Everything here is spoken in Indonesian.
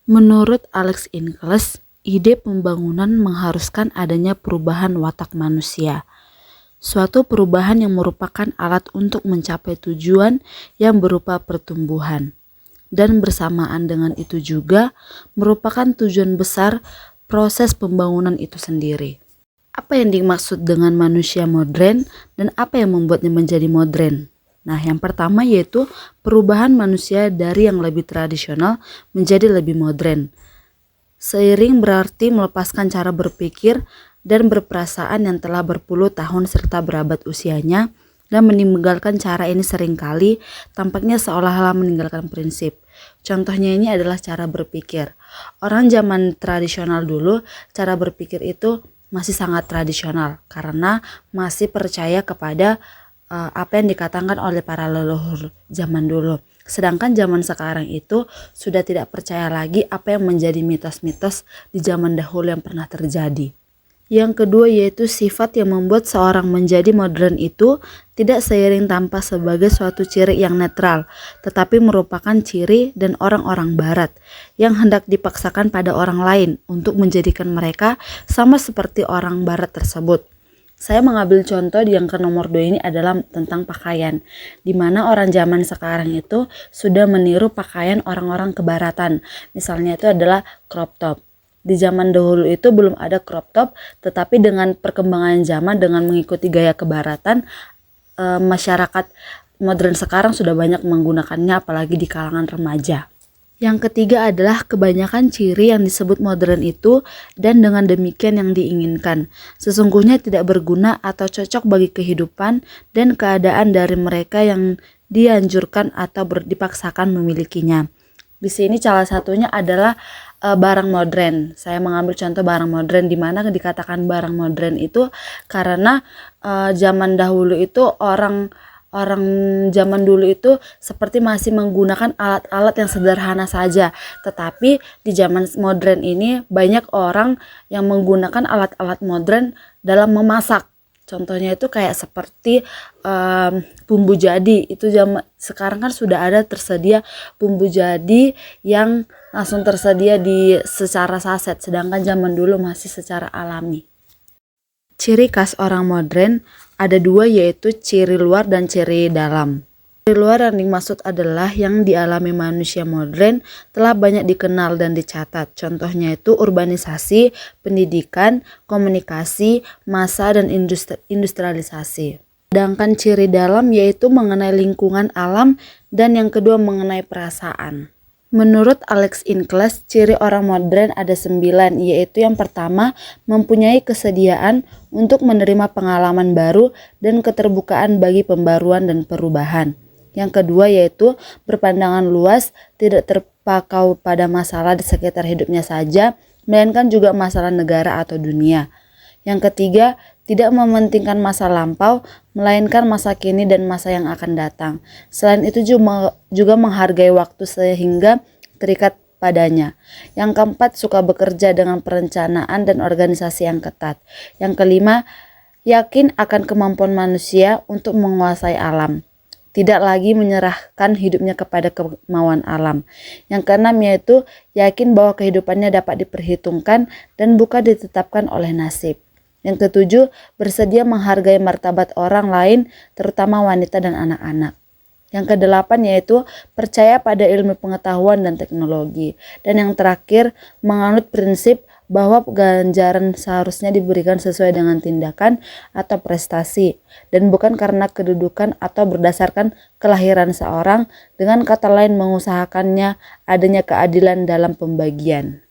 Menurut Alex Inkeles, ide pembangunan mengharuskan adanya perubahan watak manusia, suatu perubahan yang merupakan alat untuk mencapai tujuan yang berupa pertumbuhan, dan bersamaan dengan itu juga merupakan tujuan besar proses pembangunan itu sendiri. Apa yang dimaksud dengan manusia modern dan apa yang membuatnya menjadi modern? Nah, yang pertama yaitu perubahan manusia dari yang lebih tradisional menjadi lebih modern. Seiring berarti melepaskan cara berpikir dan berperasaan yang telah berpuluh tahun serta berabad usianya, dan meninggalkan cara ini seringkali tampaknya seolah-olah meninggalkan prinsip. Contohnya ini adalah cara berpikir. Orang zaman tradisional dulu, cara berpikir itu masih sangat tradisional karena masih percaya kepada apa yang dikatakan oleh para leluhur zaman dulu. Sedangkan zaman sekarang itu sudah tidak percaya lagi apa yang menjadi mitos-mitos di zaman dahulu yang pernah terjadi. Yang kedua yaitu sifat yang membuat seorang menjadi modern itu tidak seiring tanpa sebagai suatu ciri yang netral, tetapi merupakan ciri dan orang-orang barat yang hendak dipaksakan pada orang lain untuk menjadikan mereka sama seperti orang barat tersebut. Saya mengambil contoh yang ke nomor 2 ini adalah tentang pakaian, di mana orang zaman sekarang itu sudah meniru pakaian orang-orang kebaratan. Misalnya itu adalah crop top. Di zaman dahulu itu belum ada crop top, tetapi dengan perkembangan zaman dengan mengikuti gaya kebaratan, masyarakat modern sekarang sudah banyak menggunakannya apalagi di kalangan remaja. Yang ketiga adalah kebanyakan ciri yang disebut modern itu dan dengan demikian yang diinginkan sesungguhnya tidak berguna atau cocok bagi kehidupan dan keadaan dari mereka yang dianjurkan atau dipaksakan memilikinya. Di sini salah satunya adalah barang modern. Saya mengambil contoh barang modern, di mana dikatakan barang modern itu karena zaman dahulu itu orang zaman dulu itu seperti masih menggunakan alat-alat yang sederhana saja. Tetapi di zaman modern ini banyak orang yang menggunakan alat-alat modern dalam memasak. Contohnya itu kayak seperti bumbu jadi. Itu sekarang kan sudah ada tersedia bumbu jadi yang langsung tersedia secara saset. Sedangkan zaman dulu masih secara alami. Ciri khas orang modern ada dua, yaitu ciri luar dan ciri dalam. Ciri luar yang dimaksud adalah yang dialami manusia modern telah banyak dikenal dan dicatat. Contohnya itu urbanisasi, pendidikan, komunikasi, massa, dan industrialisasi. Sedangkan ciri dalam yaitu mengenai lingkungan alam dan yang kedua mengenai perasaan. Menurut Alex Inkeles, ciri orang modern ada 9, yaitu yang pertama, mempunyai kesediaan untuk menerima pengalaman baru dan keterbukaan bagi pembaruan dan perubahan. Yang kedua yaitu berpandangan luas, tidak terpaku pada masalah di sekitar hidupnya saja, melainkan juga masalah negara atau dunia. Yang ketiga, tidak mementingkan masa lampau, melainkan masa kini dan masa yang akan datang. Selain itu juga menghargai waktu sehingga terikat padanya. Yang keempat, suka bekerja dengan perencanaan dan organisasi yang ketat. Yang kelima, yakin akan kemampuan manusia untuk menguasai alam. Tidak lagi menyerahkan hidupnya kepada kemauan alam. Yang keenam yaitu yakin bahwa kehidupannya dapat diperhitungkan dan bukan ditetapkan oleh nasib. Yang ketujuh, bersedia menghargai martabat orang lain, terutama wanita dan anak-anak. Yang kedelapan yaitu percaya pada ilmu pengetahuan dan teknologi. Dan yang terakhir, menganut prinsip bahwa ganjaran seharusnya diberikan sesuai dengan tindakan atau prestasi, dan bukan karena kedudukan atau berdasarkan kelahiran seorang, dengan kata lain mengusahakannya adanya keadilan dalam pembagian.